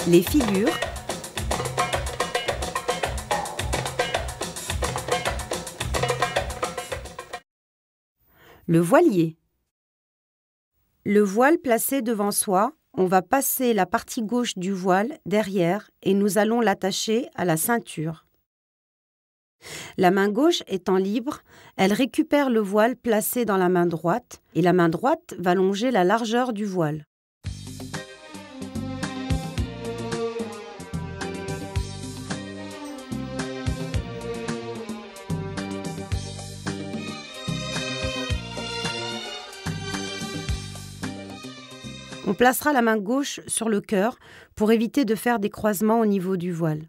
les figures, le voilier. Le voile placé devant soi, on va passer la partie gauche du voile derrière et nous allons l'attacher à la ceinture. La main gauche étant libre, elle récupère le voile placé dans la main droite et la main droite va longer la largeur du voile. On placera la main gauche sur le cœur pour éviter de faire des croisements au niveau du voile.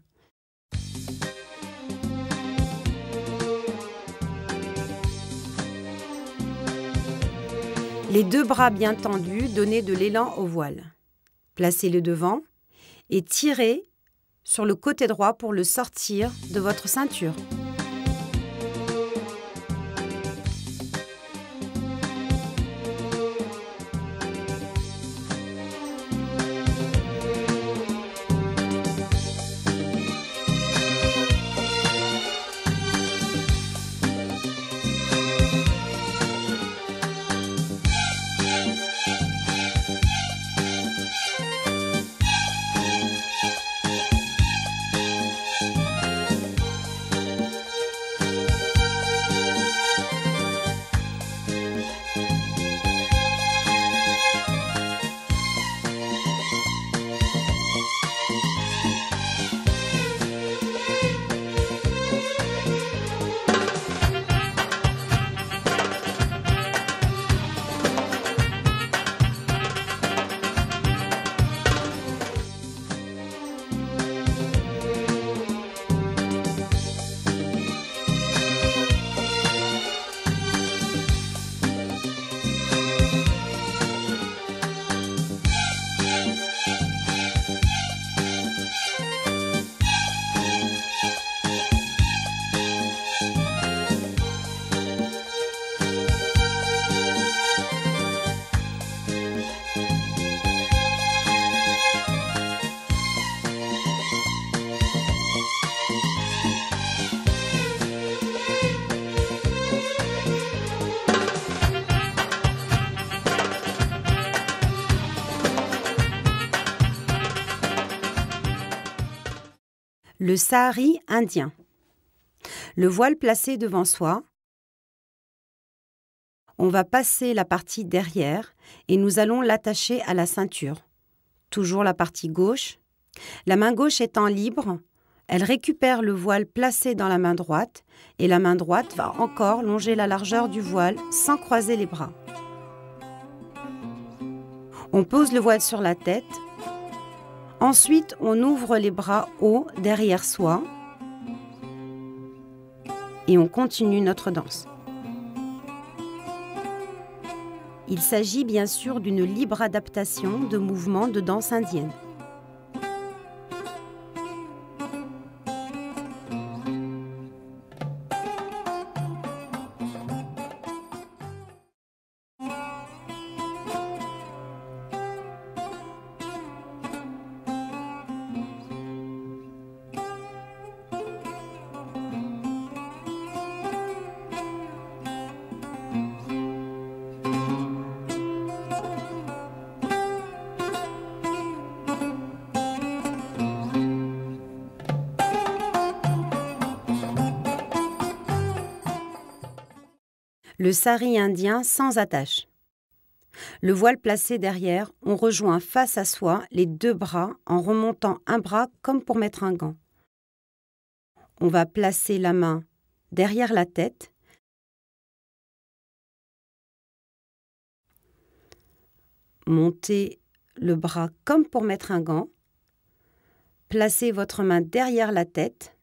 Les deux bras bien tendus, donnez de l'élan au voile. Placez-le devant et tirez sur le côté droit pour le sortir de votre ceinture. Le sari indien. Le voile placé devant soi, on va passer la partie derrière et nous allons l'attacher à la ceinture. Toujours la partie gauche. La main gauche étant libre, elle récupère le voile placé dans la main droite et la main droite va encore longer la largeur du voile sans croiser les bras. On pose le voile sur la tête. Ensuite, on ouvre les bras hauts derrière soi et on continue notre danse. Il s'agit bien sûr d'une libre adaptation de mouvements de danse indienne. Le sari indien sans attache. Le voile placé derrière, on rejoint face à soi les deux bras en remontant un bras comme pour mettre un gant. On va placer la main derrière la tête. Montez le bras comme pour mettre un gant. Placez votre main derrière la tête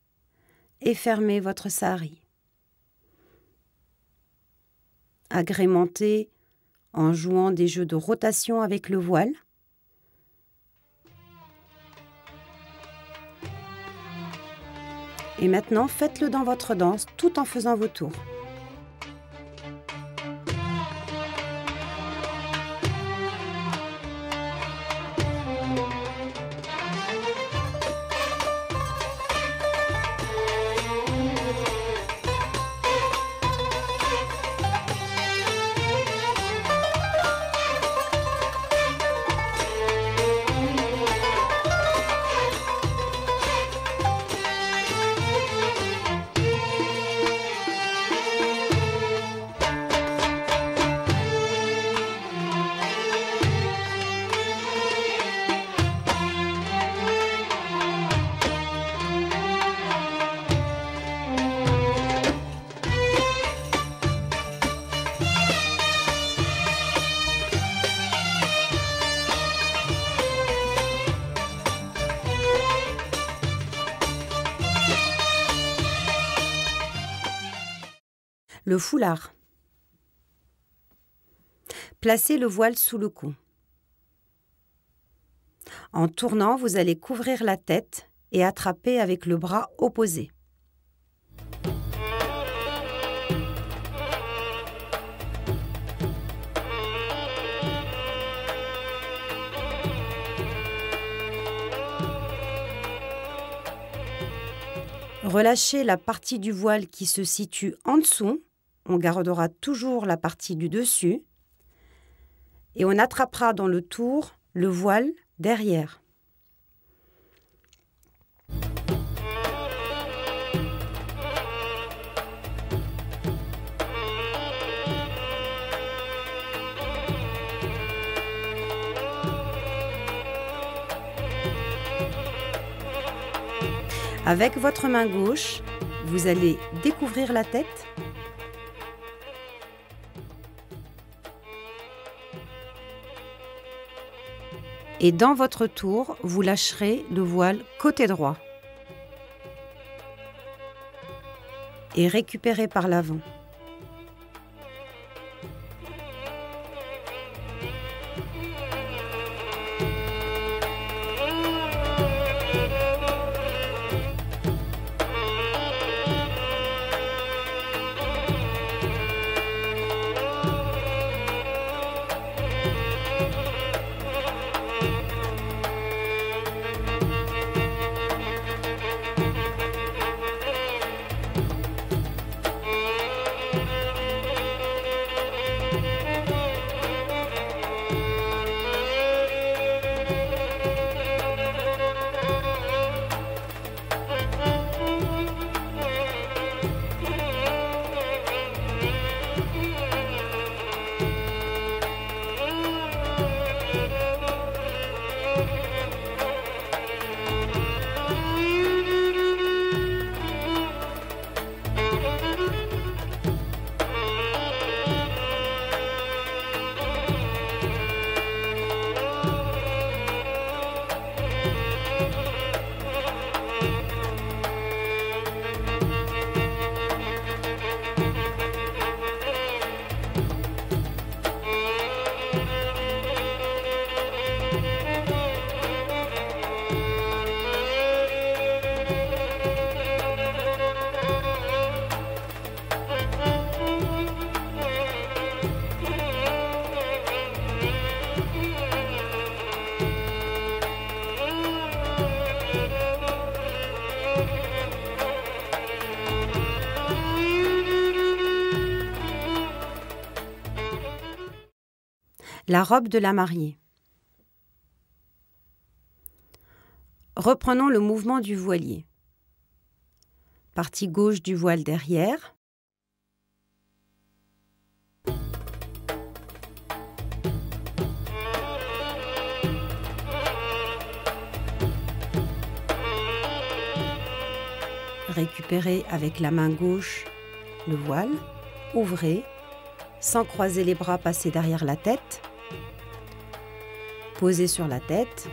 et fermez votre sari. Agrémentez en jouant des jeux de rotation avec le voile. Et maintenant, faites-le dans votre danse tout en faisant vos tours. Le foulard. Placez le voile sous le cou. En tournant, vous allez couvrir la tête et attraper avec le bras opposé. Relâchez la partie du voile qui se situe en dessous. On gardera toujours la partie du dessus. Et on attrapera dans le tour le voile derrière. Avec votre main gauche, vous allez découvrir la tête. Et dans votre tour, vous lâcherez le voile côté droit. Et récupérez par l'avant. La robe de la mariée. Reprenons le mouvement du voilier. Partie gauche du voile derrière. Récupérez avec la main gauche le voile, ouvrez, sans croiser les bras, passez derrière la tête. Posez sur la tête.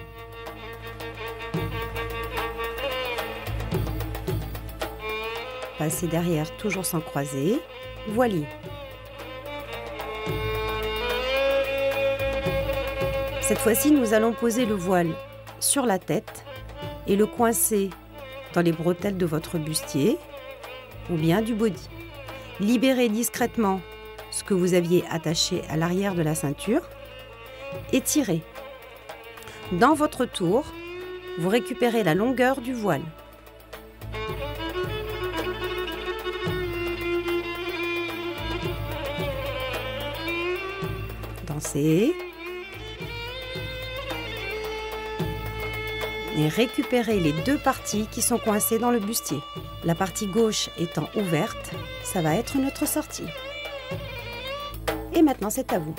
Passez derrière, toujours sans croiser. Voilier. Cette fois-ci, nous allons poser le voile sur la tête et le coincer dans les bretelles de votre bustier ou bien du body. Libérez discrètement ce que vous aviez attaché à l'arrière de la ceinture et tirez. Dans votre tour, vous récupérez la longueur du voile. Dansez. Et récupérez les deux parties qui sont coincées dans le bustier. La partie gauche étant ouverte, ça va être notre sortie. Et maintenant, c'est à vous.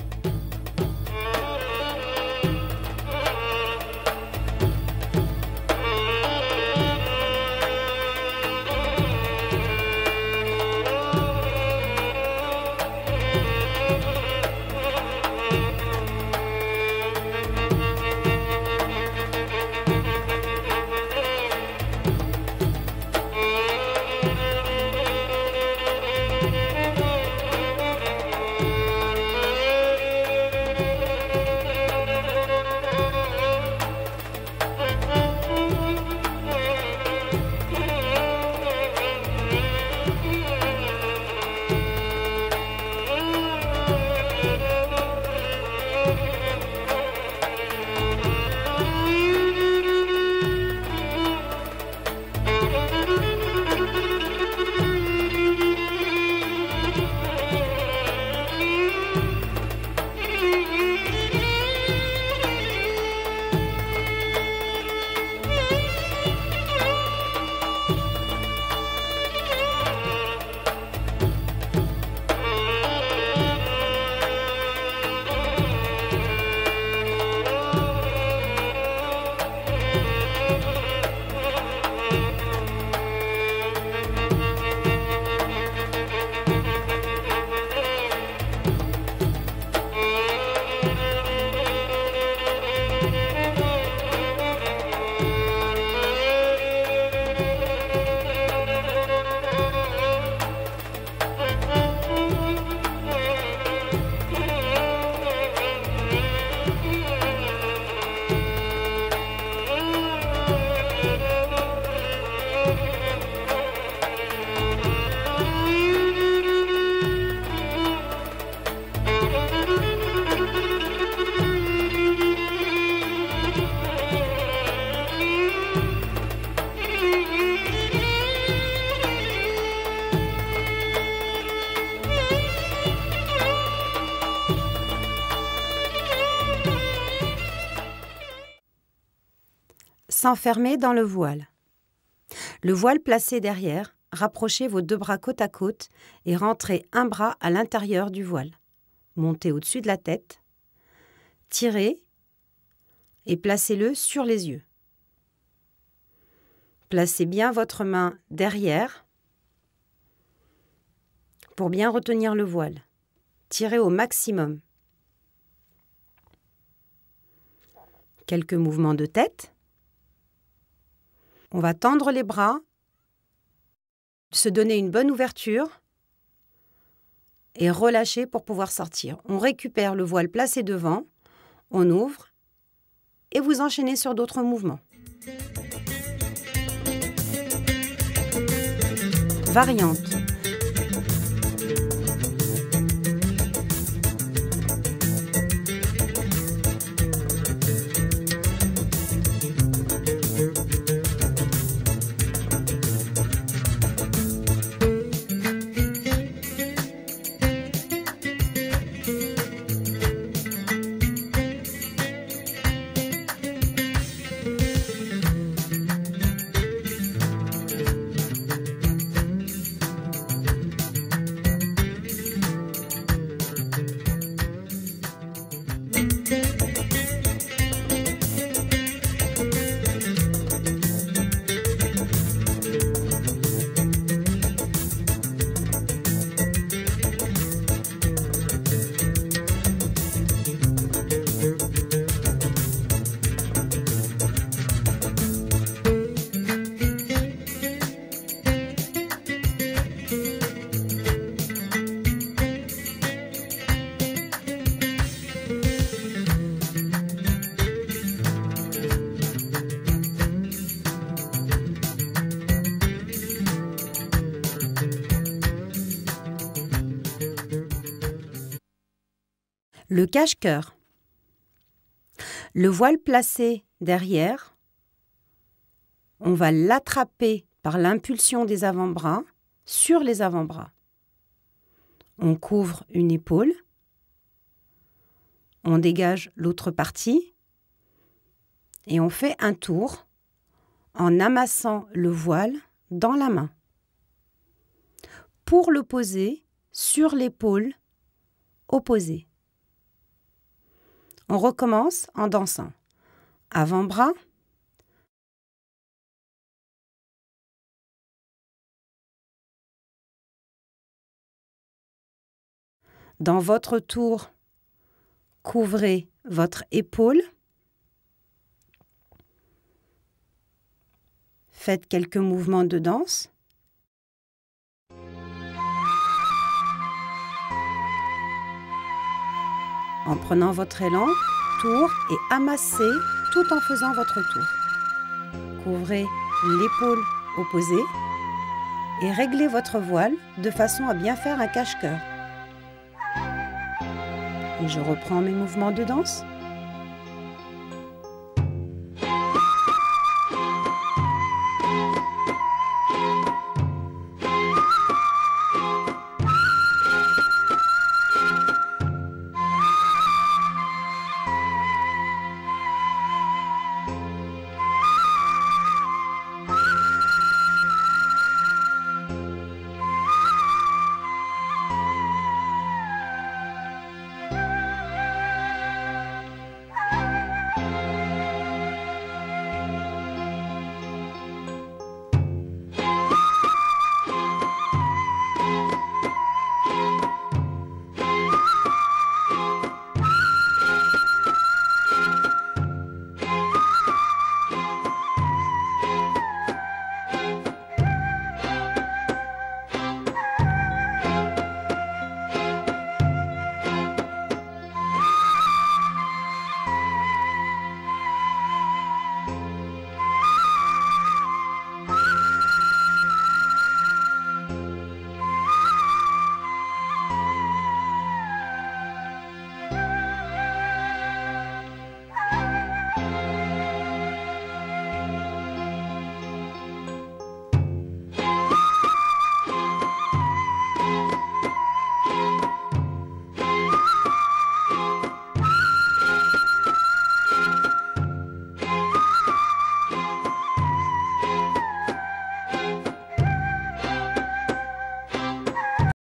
S'enfermer dans le voile. Le voile placé derrière, rapprochez vos 2 bras côte à côte et rentrez un bras à l'intérieur du voile. Montez au-dessus de la tête, tirez et placez-le sur les yeux. Placez bien votre main derrière pour bien retenir le voile. Tirez au maximum. Quelques mouvements de tête. On va tendre les bras, se donner une bonne ouverture et relâcher pour pouvoir sortir. On récupère le voile placé devant, on ouvre et vous enchaînez sur d'autres mouvements. Variante. Le cache-cœur. Le voile placé derrière, on va l'attraper par l'impulsion des avant-bras sur les avant-bras. On couvre une épaule, on dégage l'autre partie et on fait un tour en amassant le voile dans la main pour le poser sur l'épaule opposée. On recommence en dansant. Avant-bras, dans votre tour, couvrez votre épaule. Faites quelques mouvements de danse. En prenant votre élan, tour et amassez tout en faisant votre tour. Couvrez l'épaule opposée et réglez votre voile de façon à bien faire un cache-cœur. Et je reprends mes mouvements de danse.